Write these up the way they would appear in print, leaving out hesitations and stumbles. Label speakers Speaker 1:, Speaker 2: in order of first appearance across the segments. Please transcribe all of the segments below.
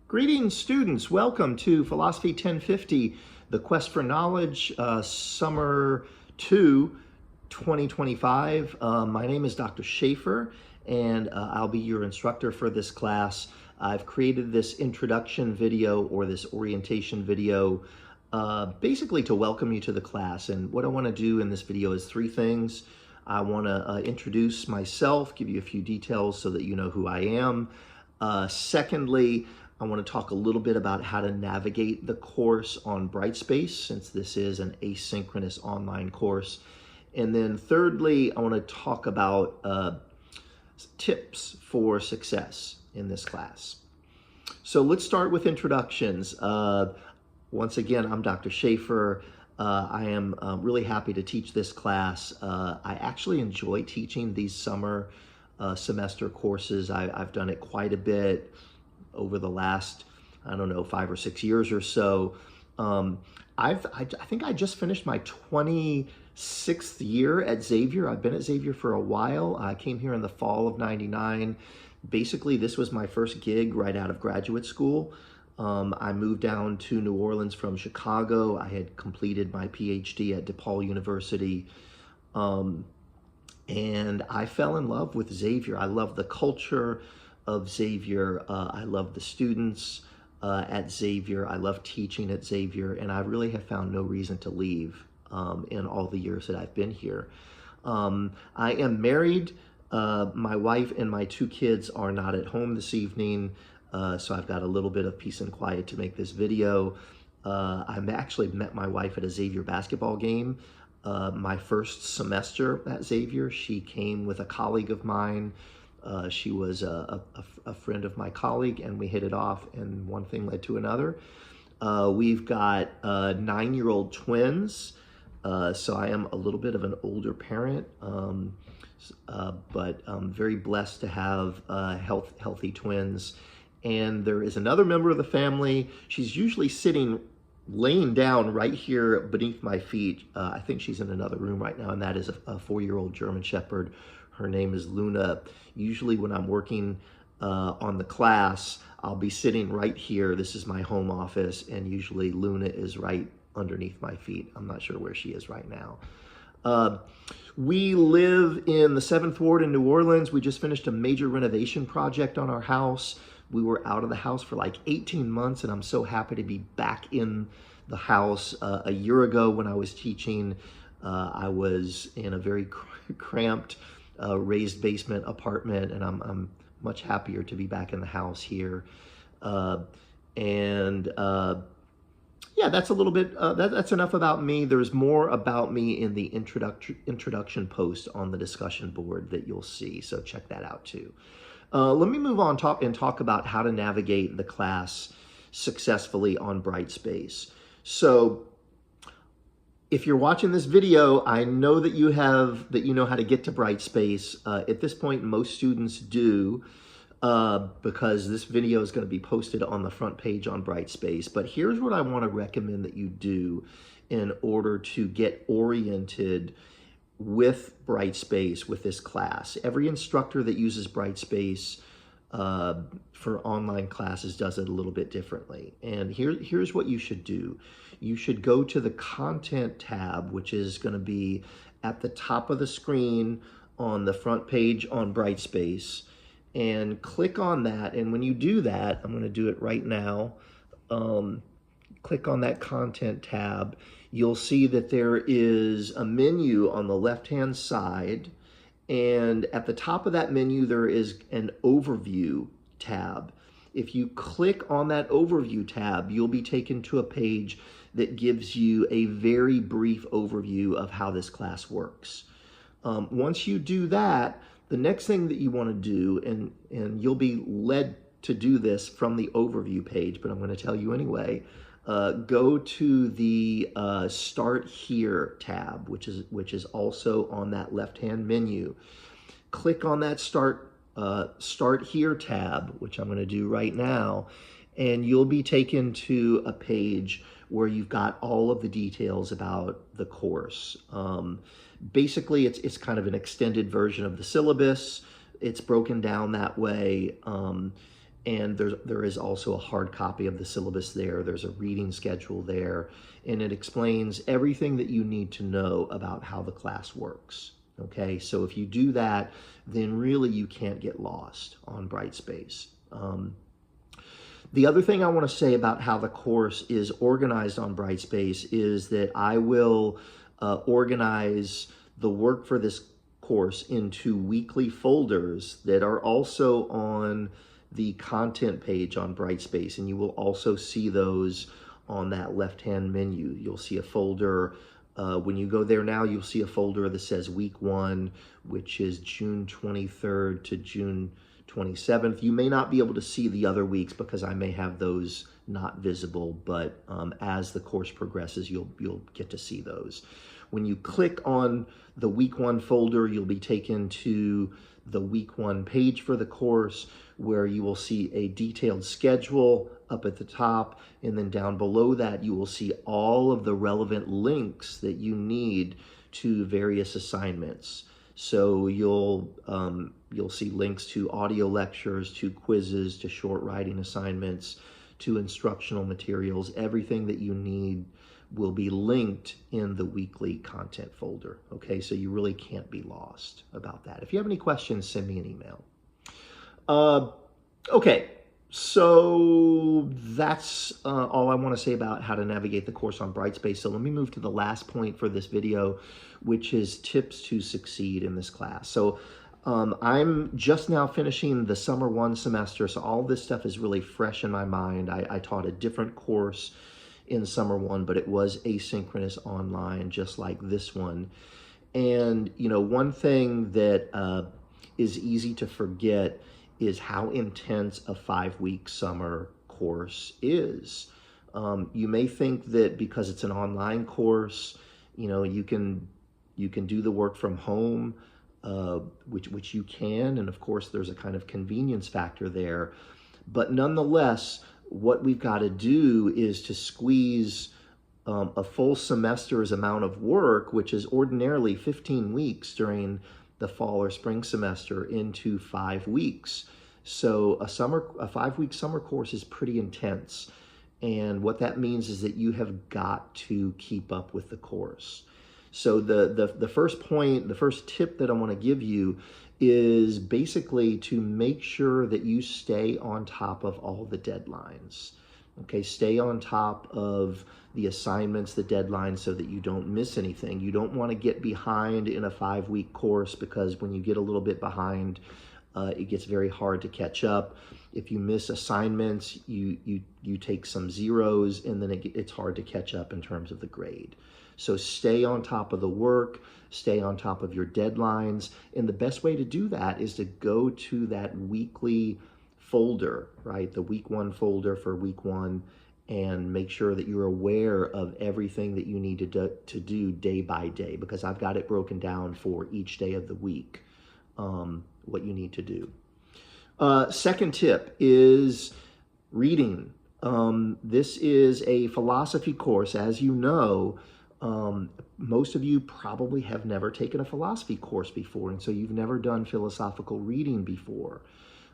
Speaker 1: Greetings, students. Welcome to Philosophy 1050, the Quest for Knowledge, Summer 2, 2025. My name is Dr. Schafer, and I'll be your instructor for this class. I've created this introduction video or this orientation video basically to welcome you to the class. And what I want to do in this video is three things. I want to introduce myself, give you a few details so that you know who I am. Secondly, I want to talk a little bit about how to navigate the course on Brightspace, since this is an asynchronous online course. And then thirdly, I want to talk about tips for success in this class. So let's start with introductions. Once again, I'm Dr. Schafer. I am really happy to teach this class. I actually enjoy teaching these summer semester courses. I've done it quite a bit over the last, 5 or 6 years or so. I think I just finished my 26th year at Xavier. I've been at Xavier for a while. I came here in the fall of '99. Basically, this was my first gig right out of graduate school. I moved down to New Orleans from Chicago. I had completed my PhD at DePaul University. And I fell in love with Xavier. I love the culture of Xavier. I love the students at Xavier. I love teaching at Xavier, and I really have found no reason to leave in all the years that I've been here. I am married. My wife and my 2 kids are not at home this evening, so I've got a little bit of peace and quiet to make this video. I actually met my wife at a Xavier basketball game. My first semester at Xavier, she came with a colleague of mine. She was a friend of my colleague, and we hit it off, and one thing led to another. We've got 9-year-old twins, so I am a little bit of an older parent, but I'm very blessed to have healthy twins. And there is another member of the family. She's usually laying down right here beneath my feet. I think she's in another room right now, and that is a 4-year-old German Shepherd. Her name is Luna. Usually when I'm working on the class, I'll be sitting right here. This is my home office, and usually Luna is right underneath my feet. I'm not sure where she is right now. We live in the 7th Ward in New Orleans. We just finished a major renovation project on our house. We were out of the house for like 18 months, and I'm so happy to be back in the house. A year ago when I was teaching, I was in a very cramped raised basement apartment, and I'm much happier to be back in the house here. Yeah, that's a little bit, that's enough about me. There's more about me in the introduction post on the discussion board that you'll see, so check that out too. Let me move on and talk about how to navigate the class successfully on Brightspace. So if you're watching this video, I know that you know how to get to Brightspace. At this point, most students do, because this video is going to be posted on the front page on Brightspace. But here's what I want to recommend that you do in order to get oriented with Brightspace with this class. Every instructor that uses Brightspace for online classes does it a little bit differently. And here's what you should do. You should go to the Content tab, which is going to be at the top of the screen on the front page on Brightspace, and click on that. And when you do that, I'm going to do it right now. Click on that Content tab. You'll see that there is a menu on the left-hand side, and at the top of that menu, there is an Overview tab. If you click on that Overview tab, you'll be taken to a page that gives you a very brief overview of how this class works. Once you do that, the next thing that you want to do, and you'll be led to do this from the Overview page, but I'm going to tell you anyway, go to the Start Here tab, which is also on that left-hand menu. Click on that Start Here tab, which I'm going to do right now, and you'll be taken to a page where you've got all of the details about the course. Basically, it's kind of an extended version of the syllabus. It's broken down that way. And there is also a hard copy of the syllabus there. There's a reading schedule there, and it explains everything that you need to know about how the class works. Okay, so if you do that, then really you can't get lost on Brightspace. The other thing I want to say about how the course is organized on Brightspace is that I will organize the work for this course into weekly folders that are also on the content page on Brightspace, and you will also see those on that left-hand menu. You'll see a folder. When you go there now, you'll see a folder that says week 1, which is June 23rd to June 27th. You may not be able to see the other weeks because I may have those not visible, but as the course progresses, you'll get to see those. When you click on the week 1 folder, you'll be taken to the week 1 page for the course, where you will see a detailed schedule up at the top, and then down below that you will see all of the relevant links that you need to various assignments. So you'll see links to audio lectures, to quizzes, to short writing assignments, to instructional materials. Everything that you need will be linked in the weekly content folder. Okay, so you really can't be lost about that. If you have any questions, send me an email. Okay, so that's all I want to say about how to navigate the course on Brightspace. So let me move to the last point for this video, which is tips to succeed in this class. So I'm just now finishing the summer 1 semester, so all this stuff is really fresh in my mind. I taught a different course in summer 1, but it was asynchronous online, just like this one. And, you know, one thing that is easy to forget is how intense a 5-week summer course is. You may think that because it's an online course, you know, you can do the work from home, which you can, and of course there's a kind of convenience factor there. But nonetheless, what we've got to do is to squeeze a full semester's amount of work, which is ordinarily 15 weeks during the fall or spring semester, into 5 weeks. So a 5-week summer course is pretty intense. And what that means is that you have got to keep up with the course. So the first point, the first tip that I want to give you is basically to make sure that you stay on top of all the deadlines. Okay, stay on top of the assignments, the deadlines, so that you don't miss anything. You don't want to get behind in a 5-week course, because when you get a little bit behind, it gets very hard to catch up. If you miss assignments, you take some zeros, and then it's hard to catch up in terms of the grade. So stay on top of the work, stay on top of your deadlines. And the best way to do that is to go to that weekly folder, right? The week 1 folder for week 1, and make sure that you're aware of everything that you need to do day by day, because I've got it broken down for each day of the week, what you need to do. Second tip is reading. This is a philosophy course, as you know. Most of you probably have never taken a philosophy course before, and so you've never done philosophical reading before.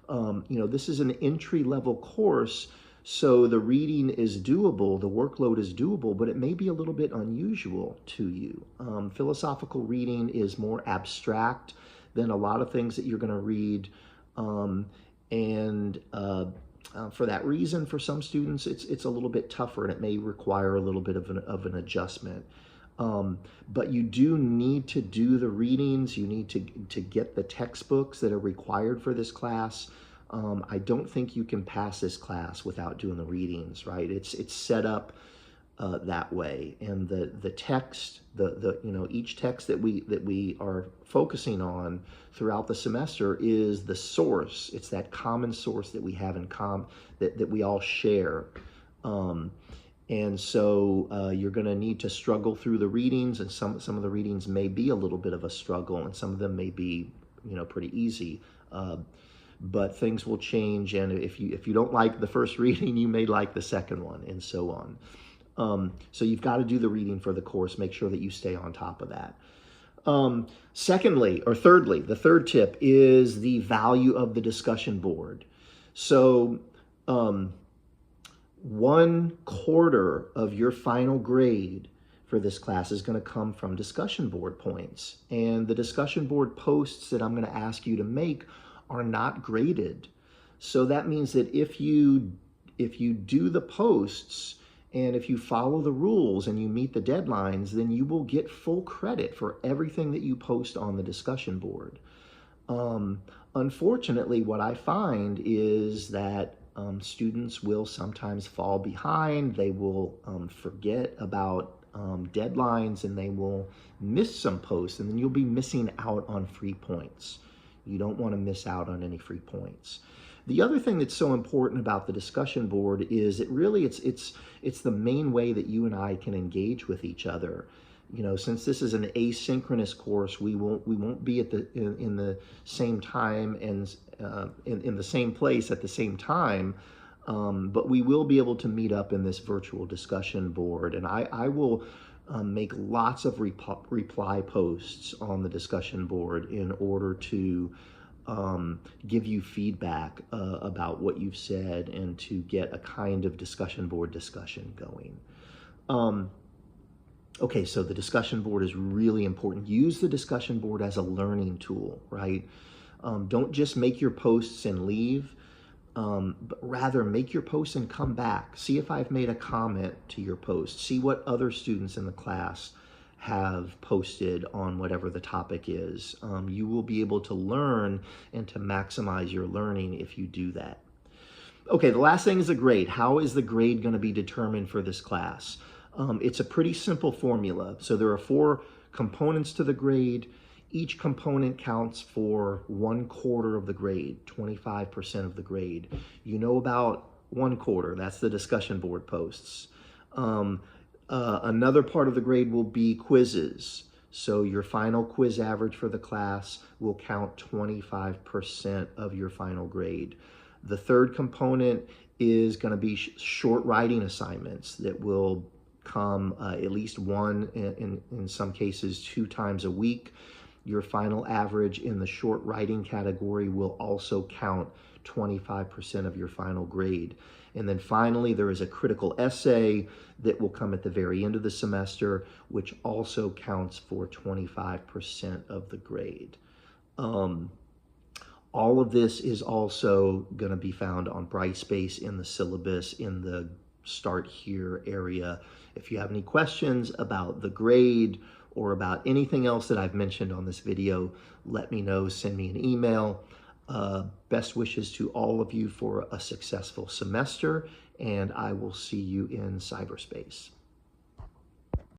Speaker 1: You know, this is an entry-level course, so the reading is doable, the workload is doable, but it may be a little bit unusual to you. Philosophical reading is more abstract than a lot of things that you're going to read, for that reason, for some students, it's a little bit tougher, and it may require a little bit of an adjustment. But you do need to do the readings. You need to get the textbooks that are required for this class. I don't think you can pass this class without doing the readings, right? It's set up that way, and the text, each text that we are focusing on throughout the semester is the source. It's that common source that we have that we all share. And so you're going to need to struggle through the readings, and some of the readings may be a little bit of a struggle, and some of them may be, pretty easy. But things will change, and if you don't like the first reading, you may like the second one, and so on. So you've got to do the reading for the course. Make sure that you stay on top of that. Thirdly, the third tip is the value of the discussion board. So um, 1/4 of your final grade for this class is going to come from discussion board points. And the discussion board posts that I'm going to ask you to make are not graded. So that means that if you do the posts and if you follow the rules and you meet the deadlines, then you will get full credit for everything that you post on the discussion board. Unfortunately, what I find is that students will sometimes fall behind. They will forget about deadlines, and they will miss some posts, and then you'll be missing out on free points. You don't want to miss out on any free points. The other thing that's so important about the discussion board is it's the main way that you and I can engage with each other. You know, since this is an asynchronous course, we won't be in the same time and in the same place at the same time, but we will be able to meet up in this virtual discussion board, and I will make lots of reply posts on the discussion board in order to give you feedback about what you've said and to get a kind of discussion board discussion going. Okay, so the discussion board is really important. Use the discussion board as a learning tool, right? Don't just make your posts and leave, but rather make your posts and come back. See if I've made a comment to your post. See what other students in the class have posted on whatever the topic is. You will be able to learn and to maximize your learning if you do that. Okay, the last thing is the grade. How is the grade going to be determined for this class? It's a pretty simple formula. So there are 4 components to the grade. Each component counts for 1/4 of the grade, 25% of the grade. You know about 1/4, that's the discussion board posts. Another part of the grade will be quizzes. So your final quiz average for the class will count 25% of your final grade. The third component is going to be short writing assignments that will come at least one, in some cases 2 times a week. Your final average in the short writing category will also count 25% of your final grade. And then finally, there is a critical essay that will come at the very end of the semester, which also counts for 25% of the grade. All of this is also going to be found on Brightspace in the syllabus in the Start Here area. If you have any questions about the grade or about anything else that I've mentioned on this video, let me know. Send me an email. Best wishes to all of you for a successful semester, and I will see you in cyberspace.